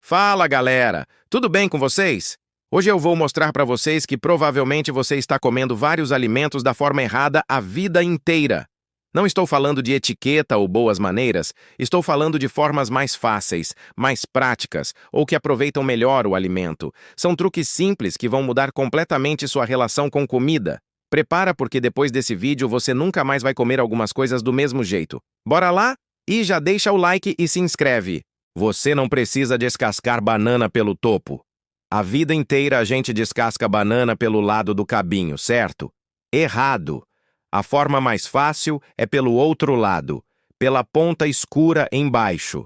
Fala, galera! Tudo bem com vocês? Hoje eu vou mostrar para vocês que provavelmente você está comendo vários alimentos da forma errada a vida inteira. Não estou falando de etiqueta ou boas maneiras, estou falando de formas mais fáceis, mais práticas ou que aproveitam melhor o alimento. São truques simples que vão mudar completamente sua relação com comida. Prepara porque depois desse vídeo você nunca mais vai comer algumas coisas do mesmo jeito. Bora lá? E já deixa o like e se inscreve. Você não precisa descascar banana pelo topo. A vida inteira a gente descasca banana pelo lado do cabinho, certo? Errado. A forma mais fácil é pelo outro lado, pela ponta escura embaixo.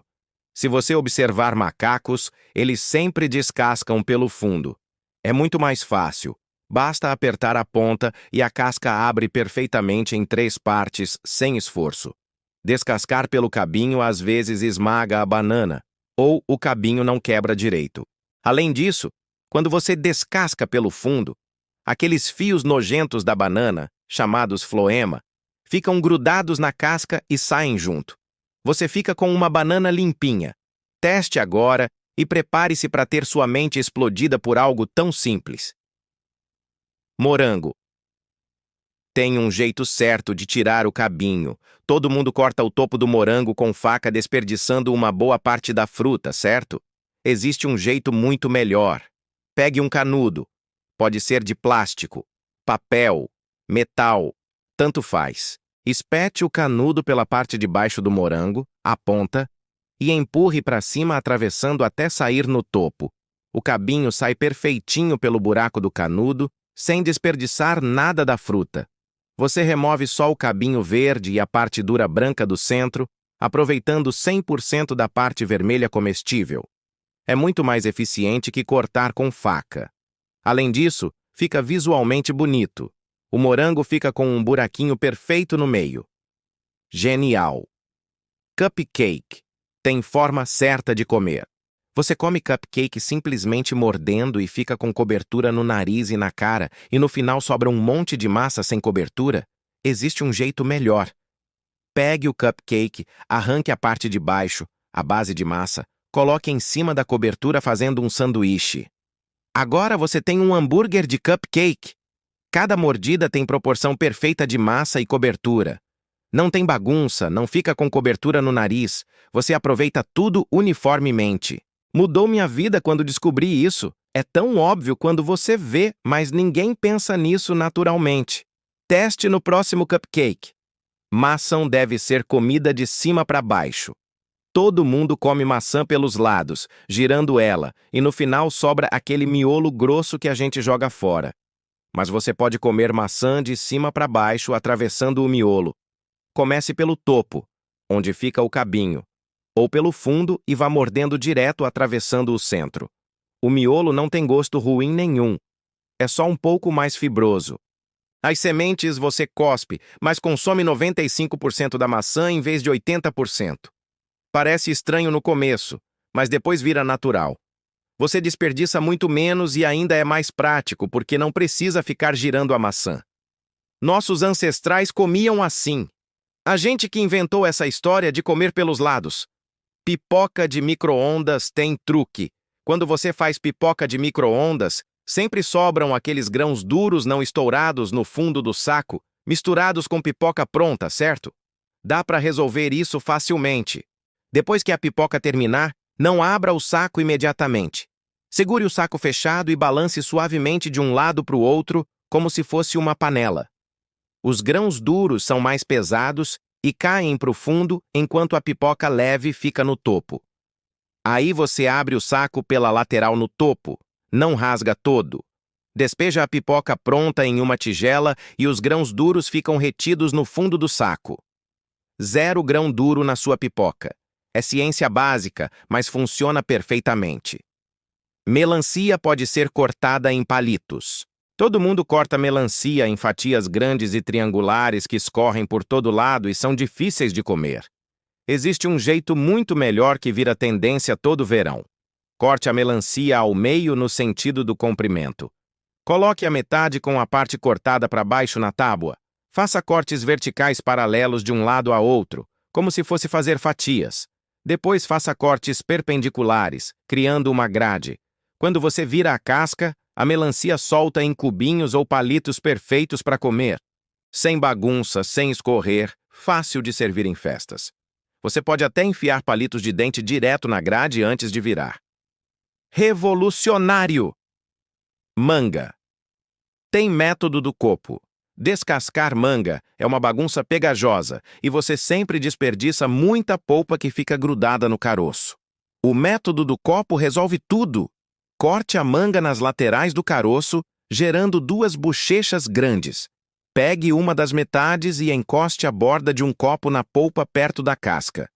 Se você observar macacos, eles sempre descascam pelo fundo. É muito mais fácil. Basta apertar a ponta e a casca abre perfeitamente em 3 partes, sem esforço. Descascar pelo cabinho às vezes esmaga a banana, ou o cabinho não quebra direito. Além disso, quando você descasca pelo fundo, aqueles fios nojentos da banana, chamados floema, ficam grudados na casca e saem junto. Você fica com uma banana limpinha. Teste agora e prepare-se para ter sua mente explodida por algo tão simples. Morango. Tem um jeito certo de tirar o cabinho. Todo mundo corta o topo do morango com faca, desperdiçando uma boa parte da fruta, certo? Existe um jeito muito melhor. Pegue um canudo. Pode ser de plástico, papel, metal, tanto faz. Espete o canudo pela parte de baixo do morango, a ponta, e empurre para cima atravessando até sair no topo. O cabinho sai perfeitinho pelo buraco do canudo, sem desperdiçar nada da fruta. Você remove só o cabinho verde e a parte dura branca do centro, aproveitando 100% da parte vermelha comestível. É muito mais eficiente que cortar com faca. Além disso, fica visualmente bonito. O morango fica com um buraquinho perfeito no meio. Genial! Cupcake. Tem forma certa de comer. Você come cupcake simplesmente mordendo e fica com cobertura no nariz e na cara, e no final sobra um monte de massa sem cobertura? Existe um jeito melhor. Pegue o cupcake, arranque a parte de baixo, a base de massa, coloque em cima da cobertura fazendo um sanduíche. Agora você tem um hambúrguer de cupcake. Cada mordida tem proporção perfeita de massa e cobertura. Não tem bagunça, não fica com cobertura no nariz. Você aproveita tudo uniformemente. Mudou minha vida quando descobri isso. É tão óbvio quando você vê, mas ninguém pensa nisso naturalmente. Teste no próximo cupcake. Maçã deve ser comida de cima para baixo. Todo mundo come maçã pelos lados, girando ela, e no final sobra aquele miolo grosso que a gente joga fora. Mas você pode comer maçã de cima para baixo, atravessando o miolo. Comece pelo topo, onde fica o cabinho, ou pelo fundo e vá mordendo direto atravessando o centro. O miolo não tem gosto ruim nenhum. É só um pouco mais fibroso. As sementes você cospe, mas consome 95% da maçã em vez de 80%. Parece estranho no começo, mas depois vira natural. Você desperdiça muito menos e ainda é mais prático porque não precisa ficar girando a maçã. Nossos ancestrais comiam assim. A gente que inventou essa história de comer pelos lados. Pipoca de micro-ondas tem truque. Quando você faz pipoca de micro-ondas, sempre sobram aqueles grãos duros não estourados no fundo do saco, misturados com pipoca pronta, certo? Dá para resolver isso facilmente. Depois que a pipoca terminar, não abra o saco imediatamente. Segure o saco fechado e balance suavemente de um lado para o outro, como se fosse uma panela. Os grãos duros são mais pesados e caem para o fundo, enquanto a pipoca leve fica no topo. Aí você abre o saco pela lateral no topo, não rasga todo. Despeja a pipoca pronta em uma tigela e os grãos duros ficam retidos no fundo do saco. 0 grão duro na sua pipoca. É ciência básica, mas funciona perfeitamente. Melancia pode ser cortada em palitos. Todo mundo corta melancia em fatias grandes e triangulares que escorrem por todo lado e são difíceis de comer. Existe um jeito muito melhor que vira tendência todo verão. Corte a melancia ao meio no sentido do comprimento. Coloque a metade com a parte cortada para baixo na tábua. Faça cortes verticais paralelos de um lado a outro, como se fosse fazer fatias. Depois faça cortes perpendiculares, criando uma grade. Quando você vira a casca, a melancia solta em cubinhos ou palitos perfeitos para comer. Sem bagunça, sem escorrer, fácil de servir em festas. Você pode até enfiar palitos de dente direto na grade antes de virar. Revolucionário! Manga. Tem método do copo. Descascar manga é uma bagunça pegajosa e você sempre desperdiça muita polpa que fica grudada no caroço. O método do copo resolve tudo. Corte a manga nas laterais do caroço, gerando duas bochechas grandes. Pegue uma das metades e encoste a borda de um copo na polpa perto da casca.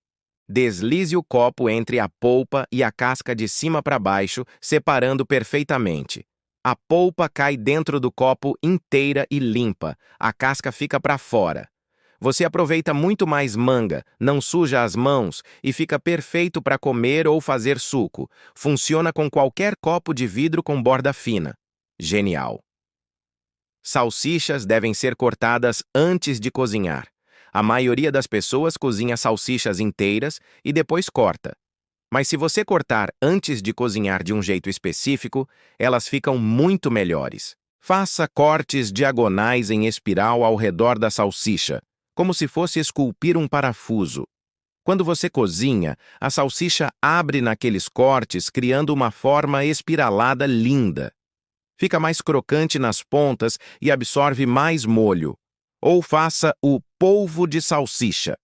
Deslize o copo entre a polpa e a casca de cima para baixo, separando perfeitamente. A polpa cai dentro do copo inteira e limpa, a casca fica para fora. Você aproveita muito mais manga, não suja as mãos e fica perfeito para comer ou fazer suco. Funciona com qualquer copo de vidro com borda fina. Genial! Salsichas devem ser cortadas antes de cozinhar. A maioria das pessoas cozinha salsichas inteiras e depois corta. Mas se você cortar antes de cozinhar de um jeito específico, elas ficam muito melhores. Faça cortes diagonais em espiral ao redor da salsicha, como se fosse esculpir um parafuso. Quando você cozinha, a salsicha abre naqueles cortes, criando uma forma espiralada linda. Fica mais crocante nas pontas e absorve mais molho. Ou faça o polvo de salsicha.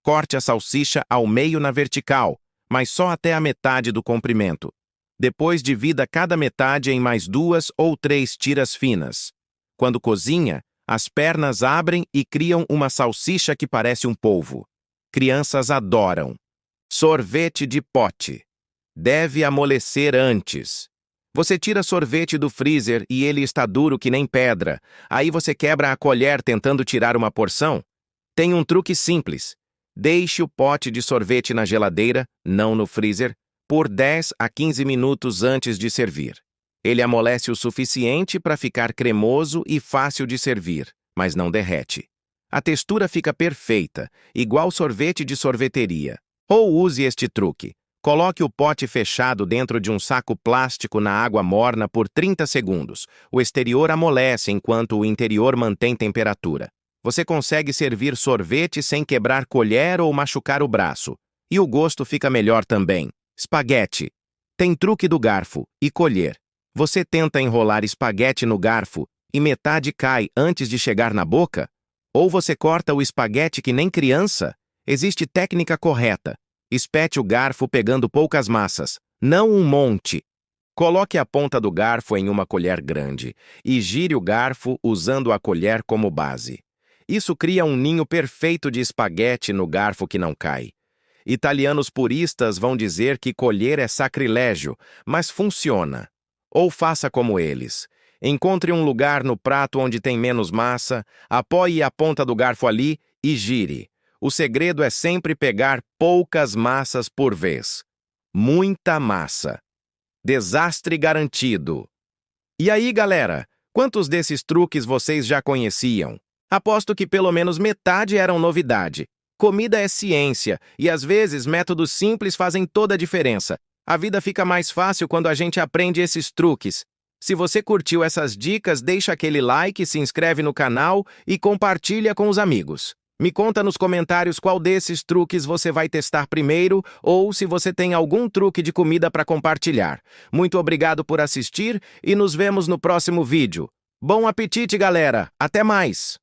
Corte a salsicha ao meio na vertical, mas só até a metade do comprimento. Depois divida cada metade em mais 2 ou 3 tiras finas. Quando cozinha, as pernas abrem e criam uma salsicha que parece um polvo. Crianças adoram. Sorvete de pote. Deve amolecer antes. Você tira sorvete do freezer e ele está duro que nem pedra. Aí você quebra a colher tentando tirar uma porção? Tem um truque simples. Deixe o pote de sorvete na geladeira, não no freezer, por 10 a 15 minutos antes de servir. Ele amolece o suficiente para ficar cremoso e fácil de servir, mas não derrete. A textura fica perfeita, igual sorvete de sorveteria. Ou use este truque. Coloque o pote fechado dentro de um saco plástico na água morna por 30 segundos. O exterior amolece enquanto o interior mantém temperatura. Você consegue servir sorvete sem quebrar colher ou machucar o braço. E o gosto fica melhor também. Espaguete. Tem truque do garfo e colher. Você tenta enrolar espaguete no garfo e metade cai antes de chegar na boca? Ou você corta o espaguete que nem criança? Existe técnica correta. Espete o garfo pegando poucas massas, não um monte. Coloque a ponta do garfo em uma colher grande e gire o garfo usando a colher como base. Isso cria um ninho perfeito de espaguete no garfo que não cai. Italianos puristas vão dizer que colher é sacrilégio, mas funciona. Ou faça como eles. Encontre um lugar no prato onde tem menos massa, apoie a ponta do garfo ali e gire. O segredo é sempre pegar poucas massas por vez. Muita massa. Desastre garantido. E aí, galera? Quantos desses truques vocês já conheciam? Aposto que pelo menos metade eram novidade. Comida é ciência, e às vezes métodos simples fazem toda a diferença. A vida fica mais fácil quando a gente aprende esses truques. Se você curtiu essas dicas, deixa aquele like, se inscreve no canal e compartilha com os amigos. Me conta nos comentários qual desses truques você vai testar primeiro ou se você tem algum truque de comida para compartilhar. Muito obrigado por assistir e nos vemos no próximo vídeo. Bom apetite, galera! Até mais!